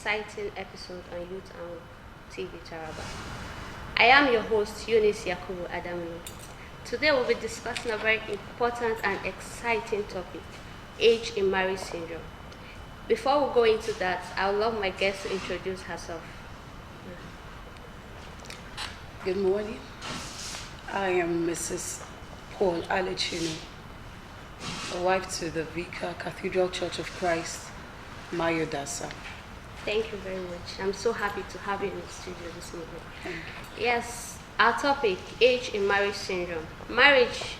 exciting episode on Youth and TV Taraba. I am your host, Eunice Yakubu Adamu. Today we'll be discussing a very important and exciting topic, age in marriage syndrome. Before we go into that, I would love my guest to introduce herself. Good morning. I am Mrs. Paul Alechino, a wife to the Vicar, Cathedral Church of Christ, Mayodasa. Thank you very much. I'm so happy to have you in the studio this morning. Thank you. Yes, our topic, age in marriage syndrome. Marriage,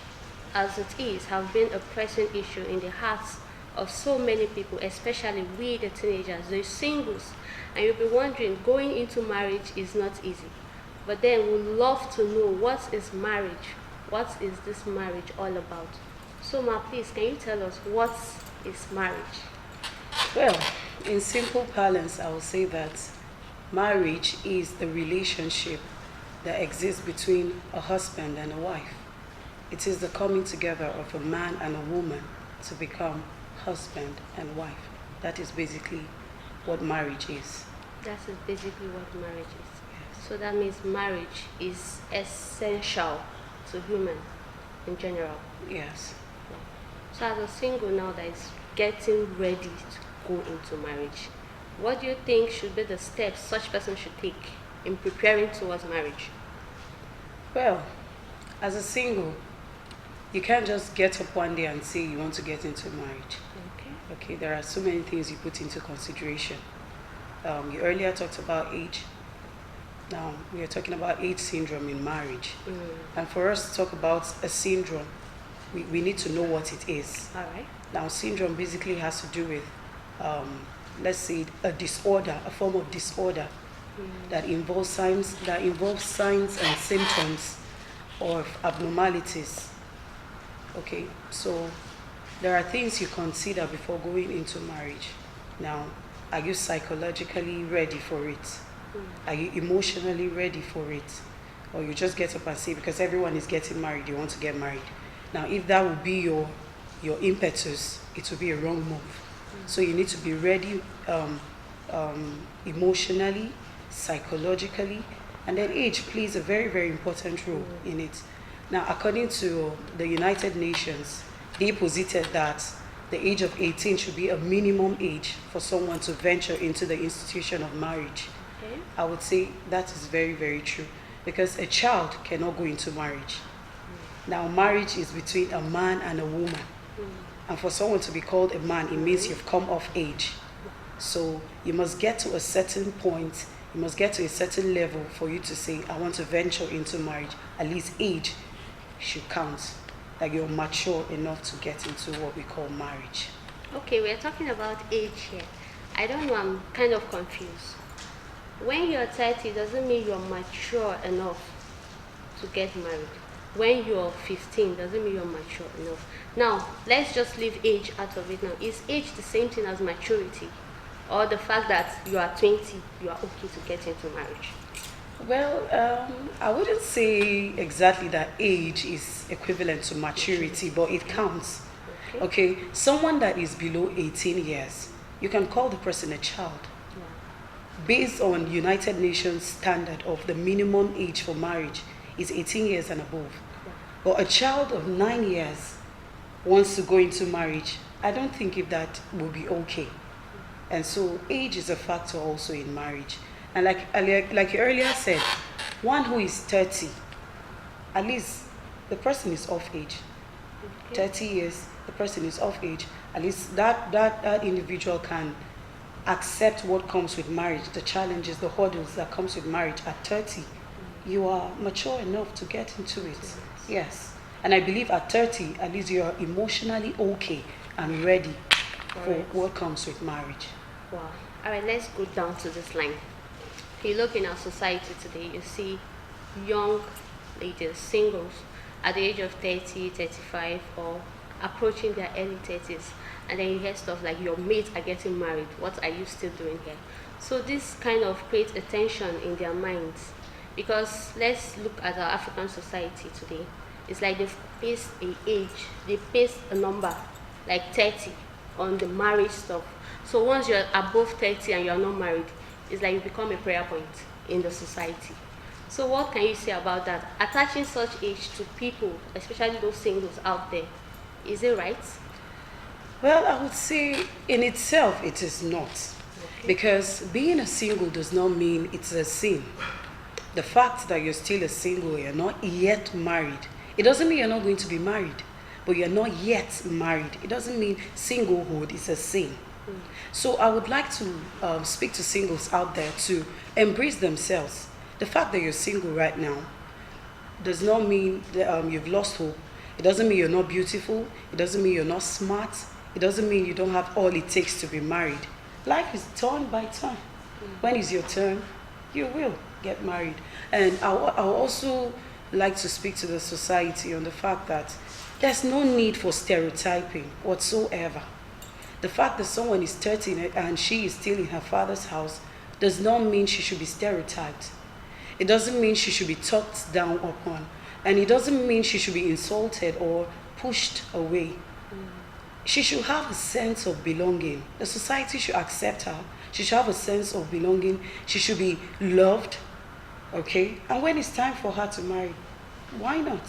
as it is, has been a pressing issue in the hearts of so many people, especially we the teenagers, the singles. And you'll be wondering, going into marriage is not easy. But then we'd love to know, what is marriage? What is this marriage all about? So Ma, please, can you tell us what is marriage? Well, in simple parlance, I will say that marriage is the relationship that exists between a husband and a wife. It is the coming together of a man and a woman to become husband and wife. That is basically what marriage is. That is basically what marriage is. Yes. So that means marriage is essential to human in general. Yes. So as a single now that is getting ready to go into marriage, what do you think should be the steps such person should take in preparing towards marriage? Well, as a single, you can't just get up one day and say you want to get into marriage. Okay, there are so many things you put into consideration. You earlier talked about age. Now we are talking about age syndrome in marriage. And for us to talk about a syndrome, we need to know what it is. All right. Now, syndrome basically has to do with, let's say, a disorder, a form of disorder that involves signs and symptoms of abnormalities. Okay, so there are things you consider before going into marriage. Now, are you psychologically ready for it? Are you emotionally ready for it? Or you just get up and say, because everyone is getting married, you want to get married. Now, if that would be your impetus, it would be a wrong move. So you need to be ready emotionally, psychologically, and then age plays a very, very important role in it. Now, according to the United Nations, they posited that the age of 18 should be a minimum age for someone to venture into the institution of marriage. Okay. I would say that is very, very true, because a child cannot go into marriage. Now, marriage is between a man and a woman. And for someone to be called a man, it means you've come of age. So you must get to a certain point, you must get to a certain level for you to say, I want to venture into marriage. At least age should count, like you're mature enough to get into what we call marriage. Okay, we're talking about age here. I don't know, I'm kind of confused. When you're 30, doesn't mean you're mature enough to get married. When you're 15, doesn't mean you're mature enough. Now, let's just leave age out of it now. Is age the same thing as maturity? Or the fact that you are 20, you are okay to get into marriage? Well, I wouldn't say exactly that age is equivalent to maturity, but it counts. Okay, someone that is below 18 years, you can call the person a child. Based on United Nations standard of the minimum age for marriage is 18 years and above. But a child of 9 years wants to go into marriage, I don't think if that will be okay. And so age is a factor also in marriage. And like you earlier said, one who is 30, at least the person is of age. 30 years, the person is of age. At least that individual can accept what comes with marriage, the challenges, the hurdles that comes with marriage at 30. You are mature enough to get into it. Yes. And I believe at 30, at least you're emotionally okay and ready for what comes with marriage. Wow. All right, let's go down to this line. If you look in our society today, you see young ladies, singles, at the age of 30, 35, or approaching their early 30s. And then you hear stuff like, your mates are getting married. What are you still doing here? So this kind of creates a tension in their minds. Because let's look at our African society today. It's like they've placed an age, they placed a number, like 30. on the marriage stuff. So once you're above 30 and you're not married, it's like you become a prayer point in the society. So what can you say about that? Attaching such age to people, especially those singles out there, is it right? Well, I would say in itself it is not. Okay. Because being a single does not mean it's a sin. The fact that you're still a single, you're not yet married, it doesn't mean you're not going to be married, but you're not yet married. It doesn't mean singlehood is a sin. So I would like to speak to singles out there to embrace themselves. The fact that you're single right now does not mean that you've lost hope. It doesn't mean you're not beautiful. It doesn't mean you're not smart. It doesn't mean you don't have all it takes to be married. Life is turn by turn. When is your turn? You will get married. And I'll also like to speak to the society on the fact that there's no need for stereotyping whatsoever. The fact that someone is 30 and she is still in her father's house does not mean she should be stereotyped. It doesn't mean she should be talked down upon. And it doesn't mean she should be insulted or pushed away. She should have a sense of belonging. The society should accept her. She should have a sense of belonging. She should be loved. Okay? And when it's time for her to marry, why not?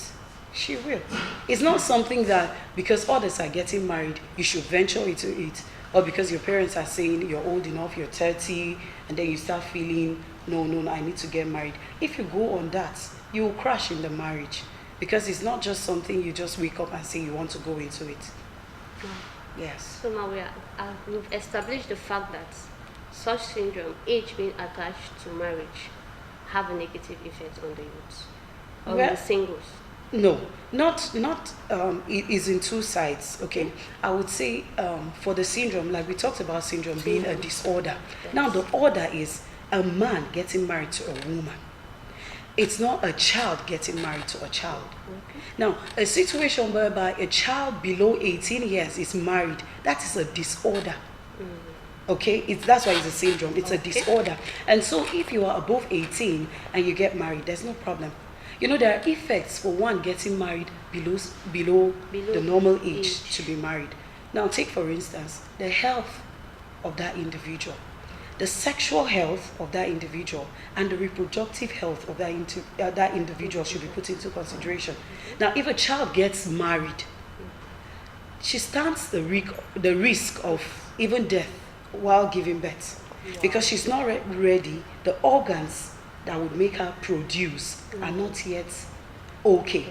She will. It's not something that because others are getting married, you should venture into it. Or because your parents are saying you're old enough, you're 30, and then you start feeling, no, I need to get married. If you go on that, you will crash in the marriage. Because it's not just something you just wake up and say you want to go into it. Yes. So now we've established the fact that such syndrome, age being attached to marriage, have a negative effect on the youth, on the singles. No, not it is in two sides. Okay, I would say for the syndrome, like we talked about syndrome being a disorder. Yes. Now the order is a man getting married to a woman. It's not a child getting married to a child. Okay. Now, a situation whereby a child below 18 years is married, that is a disorder. Okay, that's why it's a syndrome. It's a disorder. And so if you are above 18 and you get married, there's no problem. You know, there are effects for one getting married below the normal age to be married. Now, take for instance, the health of that individual, the sexual health of that individual, and the reproductive health of that individual should be put into consideration. Now, if a child gets married, she stands the risk of even death while giving birth, because she's not ready. The organs that would make her produce are not yet okay.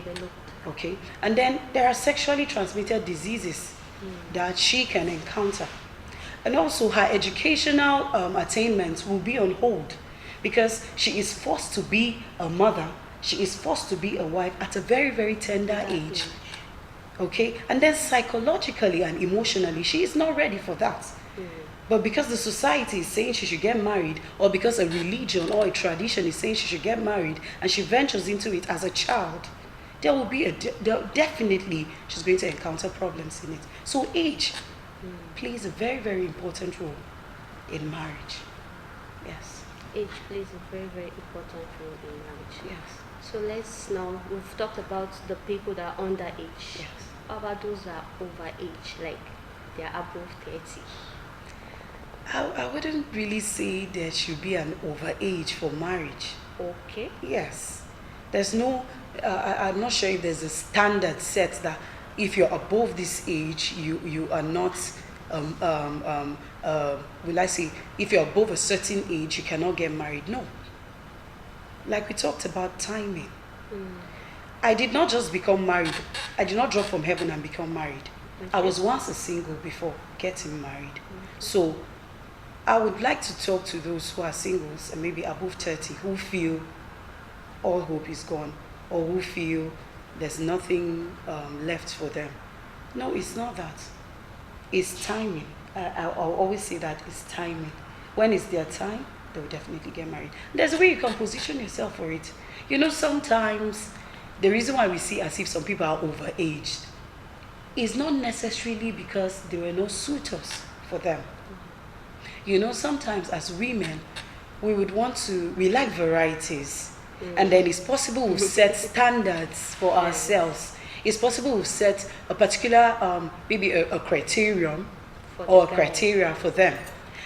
Okay, and then there are sexually transmitted diseases that she can encounter, and also her educational attainments will be on hold because she is forced to be a mother. She is forced to be a wife at a very, very tender age. Okay, and then psychologically and emotionally, she is not ready for that. But because the society is saying she should get married, or because a religion or a tradition is saying she should get married, and she ventures into it as a child, there will be definitely she's going to encounter problems in it. So age plays a very, very important role in marriage. Yes. Age plays a very, very important role in marriage. Yes. So we've talked about the people that are underage. Yes. How about those that are overage, like they are above 30? I wouldn't really say there should be an overage for marriage. Okay. Yes. There's no, I'm not sure if there's a standard set that if you're above this age, you are not, will I say, if you're above a certain age, you cannot get married. No. Like we talked about timing. I did not just become married. I did not drop from heaven and become married. Okay. I was once a single before getting married. So I would like to talk to those who are singles and maybe above 30 who feel all hope is gone, or who feel there's nothing left for them. No, it's not that. It's timing. I'll always say that it's timing. When it's their time, they'll definitely get married. There's a way you can position yourself for it. You know, sometimes the reason why we see as if some people are overaged is not necessarily because there were no suitors for them. You know, sometimes as women, we like varieties. And then it's possible we set standards for ourselves. It's possible we set a particular, maybe a criterion for the or guy. criteria for them.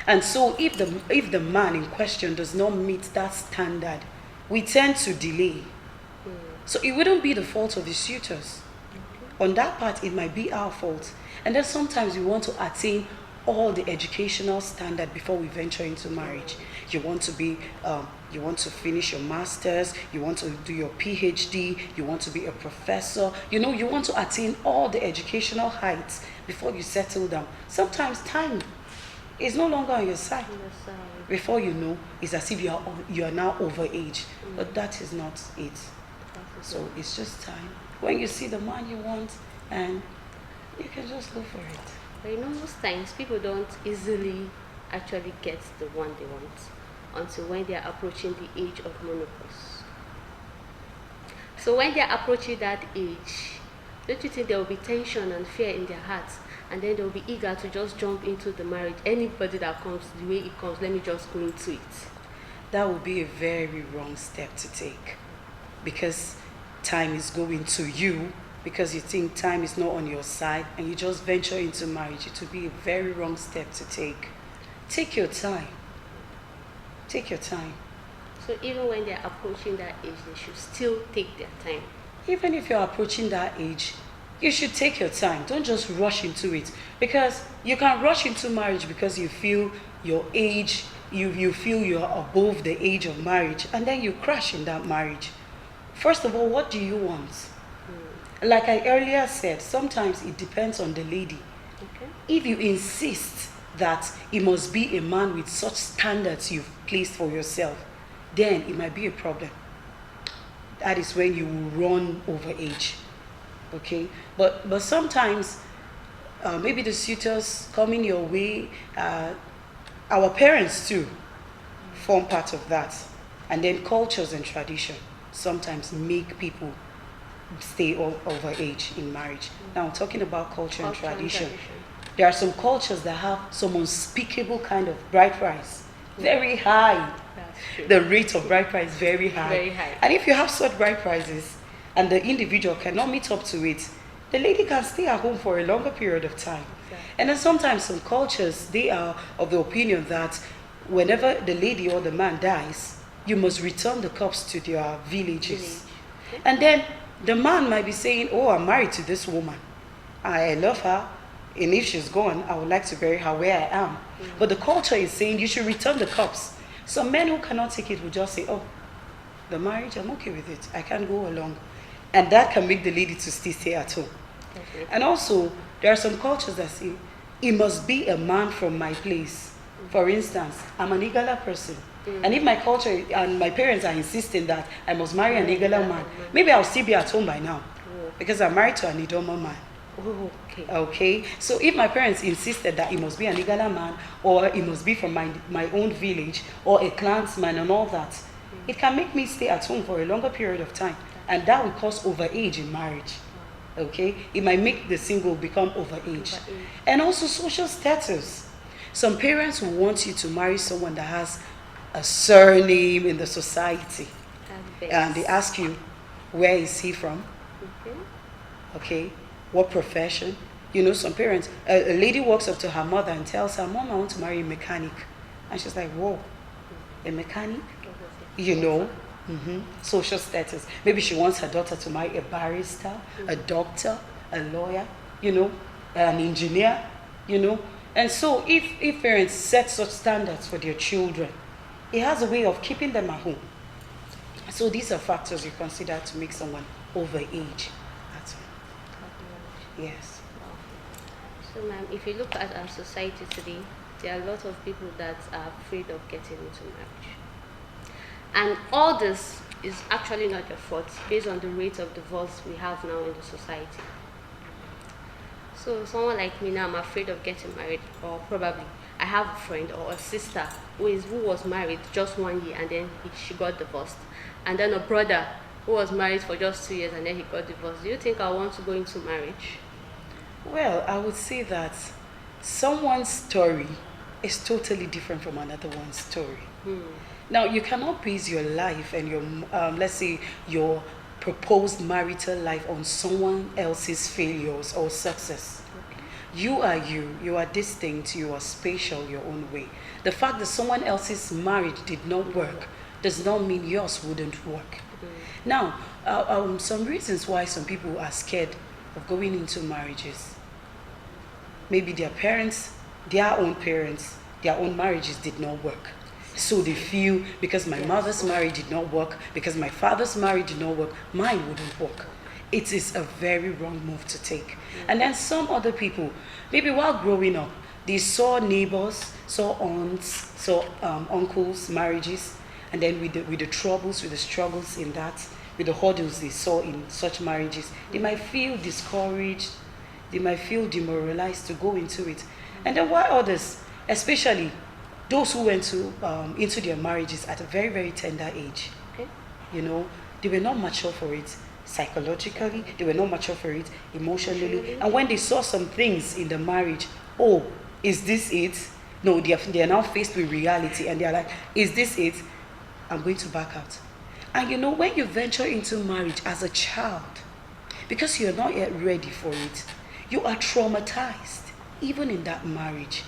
And so if the man in question does not meet that standard, we tend to delay. So it wouldn't be the fault of the suitors. On that part, it might be our fault. And then sometimes we want to attain all the educational standard before we venture into marriage. You want to be, you want to finish your masters, you want to do your PhD, you want to be a professor. You know, you want to attain all the educational heights before you settle down. Sometimes time is no longer on your side. Before you know, it's as if you are now over age. But that is not it. So it's just time. When you see the man you want, and you can just go for it. But you know, most times people don't easily actually get the one they want until when they are approaching the age of menopause. So when they are approaching that age, don't you think there will be tension and fear in their hearts? And then they'll be eager to just jump into the marriage. Anybody that comes, the way it comes, let me just go into it. That would be a very wrong step to take, because time is going to you, because you think time is not on your side, and you just venture into marriage. It would be a very wrong step to take. Take your time. Take your time. So even when they're approaching that age, they should still take their time. Even if you're approaching that age, you should take your time. Don't just rush into it, because you can rush into marriage because you feel your age, you feel you're above the age of marriage, and then you crash in that marriage. First of all, what do you want? Like I earlier said, sometimes it depends on the lady. Okay. If you insist that it must be a man with such standards you've placed for yourself, then it might be a problem. That is when you will run over age. Okay? But sometimes, maybe the suitors coming your way, our parents too form part of that. And then cultures and tradition sometimes make people stay over age in marriage. Now, talking about culture and tradition, there are some cultures that have some unspeakable kind of bride price, very high. That's true. The rate of bride price very high. Very high. And if you have such bride prices and the individual cannot meet up to it, the lady can stay at home for a longer period of time. Exactly. And then sometimes some cultures, they are of the opinion that whenever the lady or the man dies, you must return the corpse to their villages. Okay. And then the man might be saying, oh, I'm married to this woman. I love her. And if she's gone, I would like to bury her where I am. But the culture is saying you should return the corpse. Some men who cannot take it will just say, oh, the marriage, I'm okay with it. I can't go along. And that can make the lady to still stay at home. Okay. And also, there are some cultures that say, it must be a man from my place. For instance, I'm an Igala person. And if my culture and my parents are insisting that I must marry an Igala man, maybe I'll still be at home by now. Because I'm married to an Idoma man. Oh, okay. Okay, so if my parents insisted that it must be an Igala man, or it must be from my own village, or a clansman and all that, it can make me stay at home for a longer period of time. And that will cause overage in marriage. Okay, it might make the single become overage. And also social status. Some parents will want you to marry someone that has a surname in the society. And they ask you, where is he from? Okay, what profession? You know, some parents, a lady walks up to her mother and tells her, Mom, I want to marry a mechanic. And she's like, whoa, a mechanic? You know, social status. Maybe she wants her daughter to marry a barrister, a doctor, a lawyer, you know, an engineer, you know. And so if parents set such standards for their children, it has a way of keeping them at home. So these are factors you consider to make someone over age. That's all. Yes. So, ma'am, if you look at our society today, there are a lot of people that are afraid of getting into marriage. And all this is actually not your fault, based on the rate of divorce we have now in the society. So someone like me now, I'm afraid of getting married, or probably I have a friend or a sister who was married just 1 year and then she got divorced. And then a brother who was married for just 2 years and then he got divorced. Do you think I want to go into marriage? Well, I would say that someone's story is totally different from another one's story. Now, you cannot base your life and your, let's say, your proposed marital life on someone else's failures or success. You are you. You are distinct. You are spatial your own way. The fact that someone else's marriage did not work does not mean yours wouldn't work. Now, some reasons why some people are scared of going into marriages. Maybe their parents, their own marriages did not work. So they feel because my mother's marriage did not work, because my father's marriage did not work, mine wouldn't work. It is a very wrong move to take. And then some other people, maybe while growing up, they saw neighbors, saw aunts, saw uncles' marriages, and then with the troubles, with the struggles in that, with the hurdles they saw in such marriages, they might feel discouraged, they might feel demoralized to go into it. And then while others, especially those who went into their marriages at a very, very tender age, Okay. you know, they were not mature for it psychologically, they were not mature for it emotionally. And when they saw some things in the marriage, oh, is this it? No, they are now faced with reality and they are like, is this it? I'm going to back out. And you know, when you venture into marriage as a child, because you're not yet ready for it, you are traumatized, even in that marriage.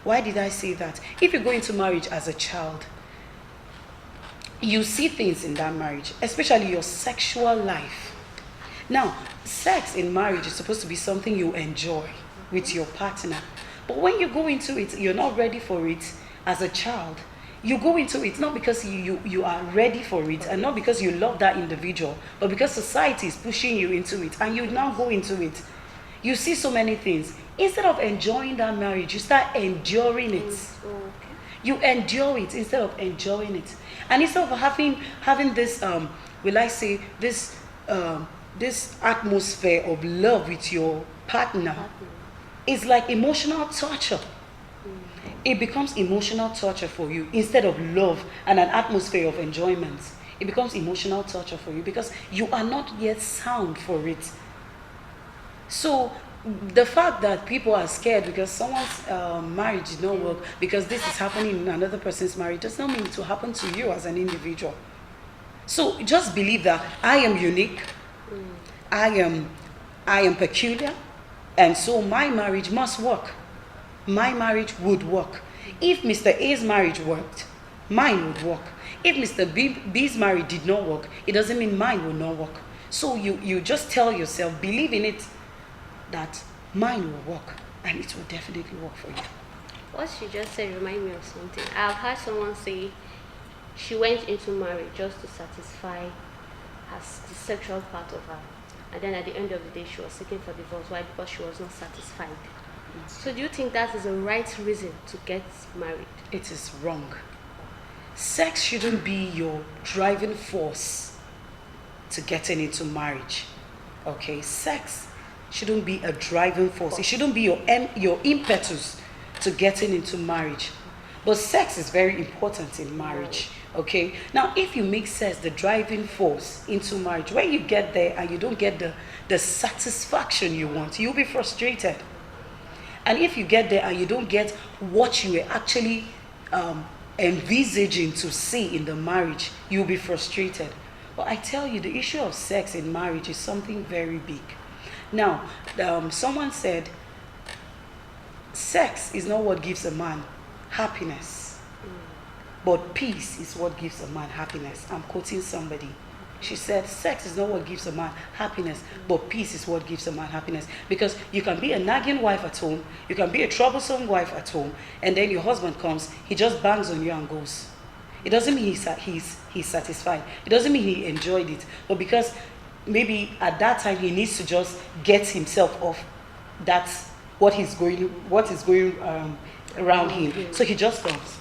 Why did I say that? If you go into marriage as a child, you see things in that marriage, especially your sexual life. Now, sex in marriage is supposed to be something you enjoy with your partner. But when you go into it, you're not ready for it as a child. You go into it not because you are ready for it and not because you love that individual, but because society is pushing you into it and you now go into it. You see so many things. Instead of enjoying that marriage, you start enduring it. Okay. You endure it instead of enjoying it. And instead of having this, will I say, this atmosphere of love with your partner, it's like emotional torture. It becomes emotional torture for you instead of love and an atmosphere of enjoyment. It becomes emotional torture for you because you are not yet sound for it. So the fact that people are scared because someone's marriage did not work, because this is happening in another person's marriage, does not mean it will happen to you as an individual. So just believe that I am unique, I am peculiar, and so my marriage must work. My marriage would work. If Mr. A's marriage worked, mine would work. If Mr. B's marriage did not work, it doesn't mean mine will not work. So you just tell yourself, believe in it, that mine will work, and it will definitely work for you. What she just said remind me of something. I've heard someone say she went into marriage just to satisfy the sexual part of her. And then at the end of the day, she was seeking for divorce. Why? Because she was not satisfied. So do you think that is the right reason to get married? It is wrong. Sex shouldn't be your driving force to getting into marriage. Okay? Sex shouldn't be a driving force. It shouldn't be your impetus to getting into marriage. But sex is very important in marriage. Okay? Now, if you make sex the driving force into marriage, when you get there and you don't get the satisfaction you want, you'll be frustrated. And if you get there and you don't get what you were actually envisaging to see in the marriage, you'll be frustrated. But I tell you, the issue of sex in marriage is something very big. Now, someone said, sex is not what gives a man happiness, but peace is what gives a man happiness. I'm quoting somebody. She said, sex is not what gives a man happiness, but peace is what gives a man happiness. Because you can be a nagging wife at home, you can be a troublesome wife at home, and then your husband comes, he just bangs on you and goes. It doesn't mean he's satisfied. It doesn't mean he enjoyed it. But because maybe at that time he needs to just get himself off that's what is going around him. So he just comes,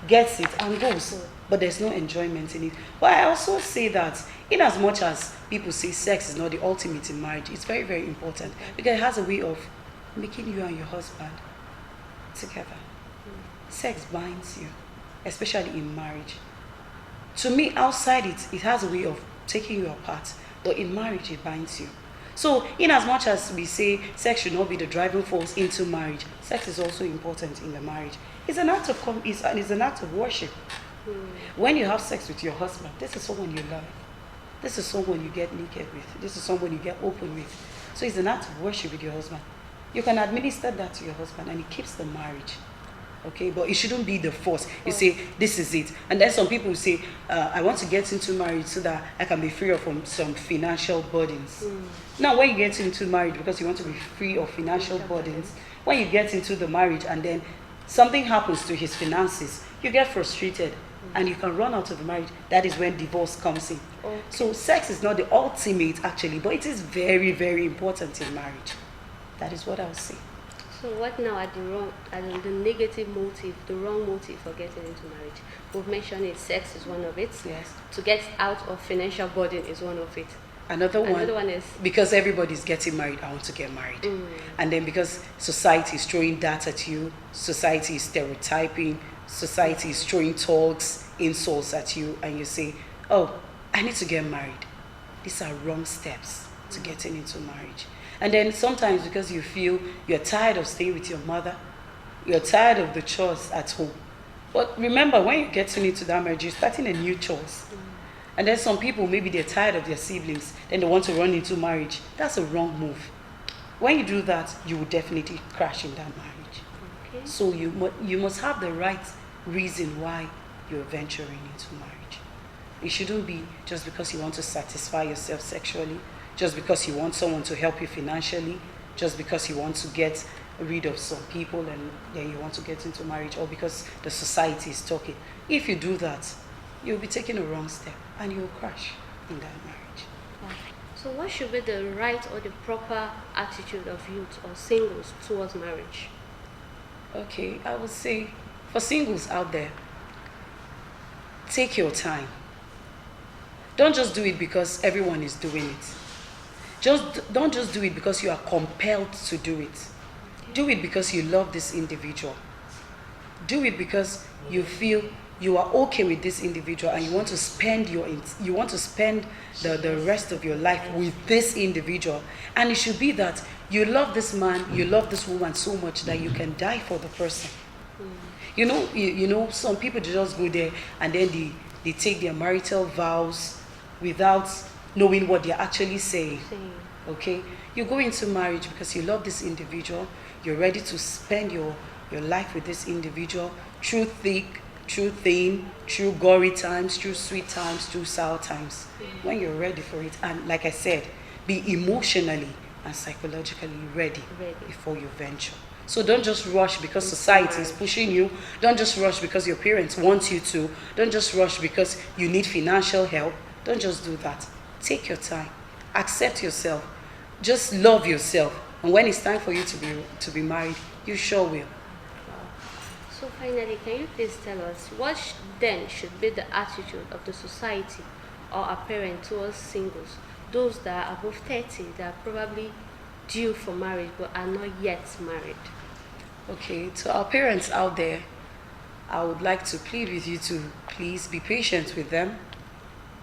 gets it, and goes. But there's no enjoyment in it. But I also say that in as much as people say sex is not the ultimate in marriage, it's very, very important because it has a way of making you and your husband together. Sex binds you, especially in marriage. To me, outside it has a way of taking you apart, but in marriage it binds you. So in as much as we say sex should not be the driving force into marriage, sex is also important in the marriage. It's an act of worship. When you have sex with your husband, this is someone you love. This is someone you get naked with. This is someone you get open with. So it's an act of worship with your husband. You can administer that to your husband and it keeps the marriage. Okay, but it shouldn't be the force. You say, this is it. And then some people say, I want to get into marriage so that I can be free of some financial burdens. Now, when you get into marriage because you want to be free of financial burdens, when you get into the marriage and then something happens to his finances, you get frustrated and you can run out of the marriage. That is when divorce comes in. Okay. So sex is not the ultimate actually, but it is very, very important in marriage. That is what I would say. So what now are the negative motive, the wrong motive for getting into marriage? We've mentioned it, sex is one of it. Yes. To get out of financial burden is one of it. Another one is because everybody's getting married, I want to get married. And then because society is throwing that at you, society is stereotyping, society is throwing talks, insults at you, and you say, oh, I need to get married. These are wrong steps to getting into marriage. And then sometimes because you feel you're tired of staying with your mother, you're tired of the chores at home. But remember, when you're getting into that marriage, you're starting a new chores. And then some people, maybe they're tired of their siblings, then they want to run into marriage. That's a wrong move. When you do that, you will definitely crash in that marriage. Okay. So you must have the right reason why you're venturing into marriage. It shouldn't be just because you want to satisfy yourself sexually, just because you want someone to help you financially, just because you want to get rid of some people and then you want to get into marriage, or because the society is talking. If you do that, you'll be taking a wrong step and you'll crash in that marriage. So what should be the right or the proper attitude of youth or singles towards marriage? Okay, I would say for singles out there, take your time. Don't just do it because everyone is doing it. Don't just do it because you are compelled to do it. Do it because you love this individual. Do it because you feel you are okay with this individual and you want to spend the rest of your life with this individual. And it should be that you love this man, you love this woman so much that you can die for the person. You know, some people just go there and then they take their marital vows without knowing what they're actually saying. Okay? You go into marriage because you love this individual, you're ready to spend your life with this individual through thick, through thin, through gory times, through sweet times, through sour times. When you're ready for it, and like I said, be emotionally and psychologically ready before you venture. So don't just rush because society is pushing you. Don't just rush because your parents want you to. Don't just rush because you need financial help. Don't just do that. Take your time. Accept yourself. Just love yourself. And when it's time for you to be married, you sure will. So finally, can you please tell us what then should be the attitude of the society or our parents towards singles, those that are above 30, that are probably due for marriage but are not yet married? Okay, to our parents out there, I would like to plead with you to please be patient with them.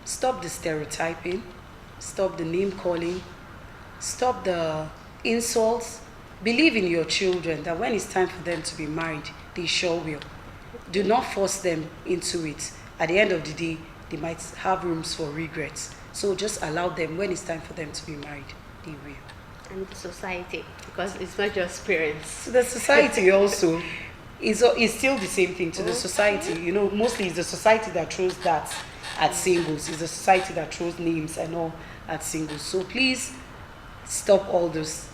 Stop the stereotyping. Stop the name calling. Stop the insults. Believe in your children that when it's time for them to be married, they sure will. Do not force them into it. At the end of the day, they might have rooms for regrets. So just allow them, when it's time for them to be married, they will. And the society, because it's not just parents. So the society also is still the same thing to the society. You know, mostly it's the society that throws that at singles. It's the society that throws names and all at singles. So please stop all those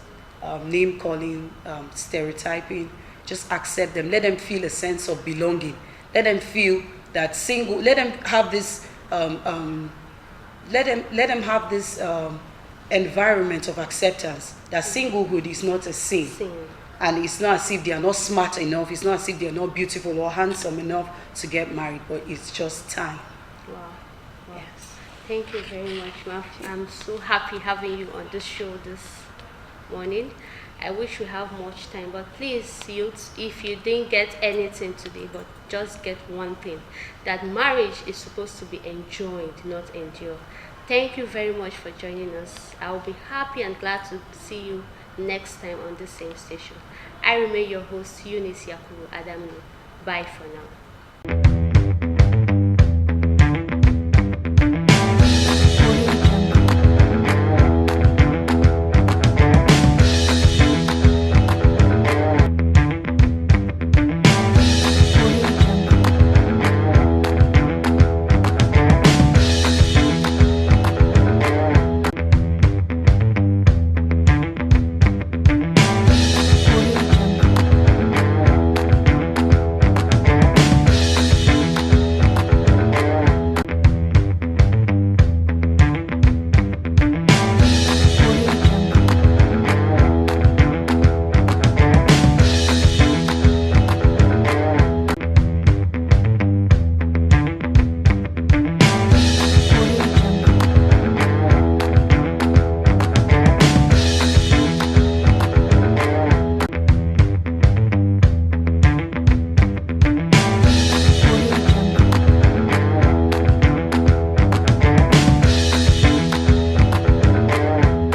name calling, stereotyping. Just accept them. Let them feel a sense of belonging. Let them feel that single. Let them have this. Let them have this environment of acceptance that singlehood is not a sin. And it's not as if they are not smart enough. It's not as if they are not beautiful or handsome enough to get married. But it's just time. Wow. Yes. Thank you very much, ma'am. I'm so happy having you on this show this morning. I wish we have much time, but please, youth, if you didn't get anything today, but just get one thing, that marriage is supposed to be enjoyed, not endured. Thank you very much for joining us. I will be happy and glad to see you next time on the same station. I remain your host, Eunice Yakubu Adamno. Bye for now.